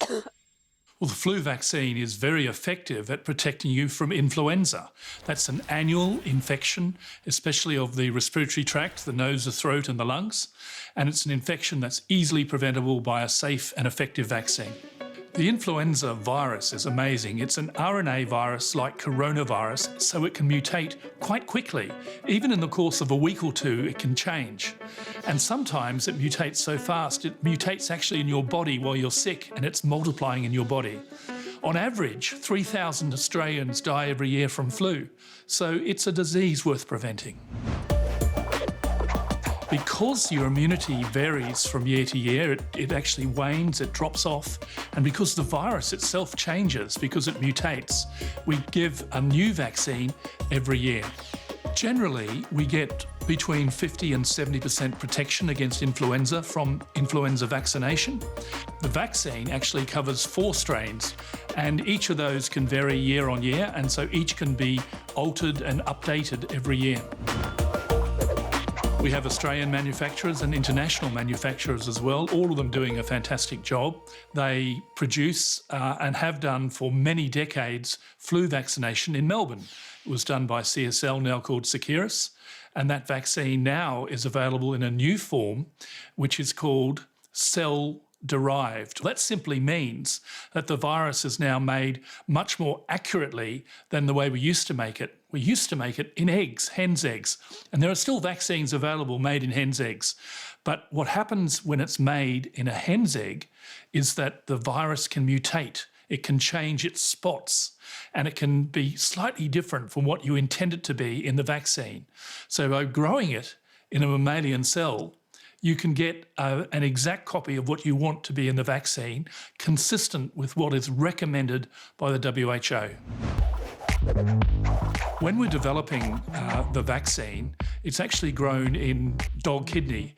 Well, the flu vaccine is very effective at protecting you from influenza. That's an annual infection, especially of the respiratory tract, the nose, the throat and the lungs, and it's an infection that's easily preventable by a safe and effective vaccine. The influenza virus is amazing. It's an RNA virus like coronavirus, so it can mutate quite quickly. Even in the course of a week or two, it can change. And sometimes it mutates so fast, it mutates actually in your body while you're sick, and it's multiplying in your body. On average, 3,000 Australians die every year from flu, so it's a disease worth preventing. Because your immunity varies from year to year, it actually wanes, it drops off, and because the virus itself changes, because it mutates, we give a new vaccine every year. Generally, we get between 50 and 70% protection against influenza from influenza vaccination. The vaccine actually covers 4 strains, and each of those can vary year on year, and so each can be altered and updated every year. We have Australian manufacturers and international manufacturers as well, all of them doing a fantastic job. They produce and have done for many decades flu vaccination in Melbourne. It was done by CSL, now called Seqirus, and that vaccine now is available in a new form, which is called cell-derived. That simply means that the virus is now made much more accurately than the way we used to make it. We used to make it in eggs, hen's eggs, and there are still vaccines available made in hen's eggs. But what happens when it's made in a hen's egg is that the virus can mutate. It can change its spots, and it can be slightly different from what you intend it to be in the vaccine. So by growing it in a mammalian cell, you can get an exact copy of what you want to be in the vaccine, consistent with what is recommended by the WHO. When we're developing the vaccine, it's actually grown in dog kidney,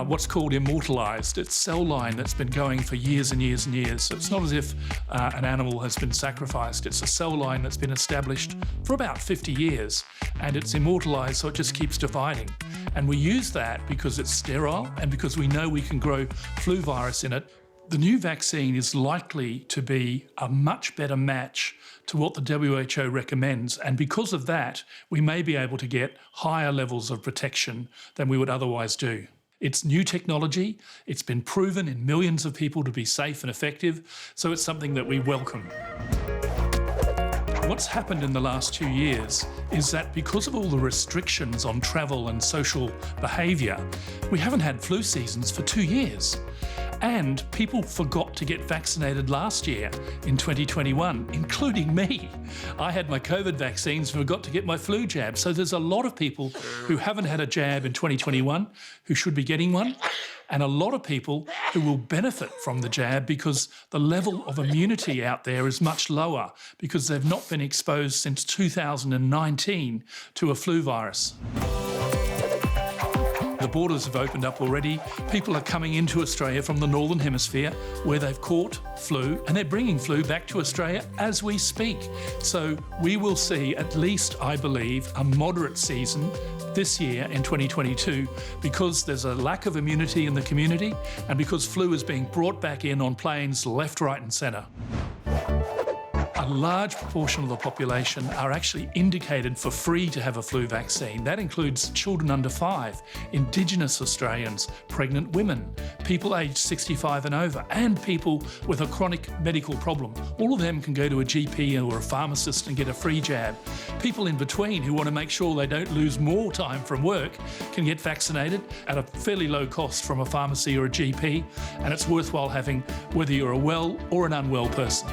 what's called immortalised. It's cell line that's been going for years and years and years. So it's not as if an animal has been sacrificed. It's a cell line that's been established for about 50 years, and it's immortalised, so it just keeps dividing. And we use that because it's sterile and because we know we can grow flu virus in it. The new vaccine is likely to be a much better match to what the WHO recommends, and because of that, we may be able to get higher levels of protection than we would otherwise do. It's new technology, it's been proven in millions of people to be safe and effective, so it's something that we welcome. What's happened in the last 2 years is that because of all the restrictions on travel and social behaviour, we haven't had flu seasons for 2 years. And people forgot to get vaccinated last year in 2021, including me. I had my COVID vaccines and forgot to get my flu jab. So there's a lot of people who haven't had a jab in 2021 who should be getting one, and a lot of people who will benefit from the jab because the level of immunity out there is much lower because they've not been exposed since 2019 to a flu virus. The borders have opened up already. People are coming into Australia from the Northern Hemisphere where they've caught flu, and they're bringing flu back to Australia as we speak. So we will see at least, I believe, a moderate season this year in 2022 because there's a lack of immunity in the community and because flu is being brought back in on planes left, right and centre. A large proportion of the population are actually indicated for free to have a flu vaccine. That includes children under 5, Indigenous Australians, pregnant women, people aged 65 and over, and people with a chronic medical problem. All of them can go to a GP or a pharmacist and get a free jab. People in between who want to make sure they don't lose more time from work can get vaccinated at a fairly low cost from a pharmacy or a GP, and it's worthwhile having whether you're a well or an unwell person.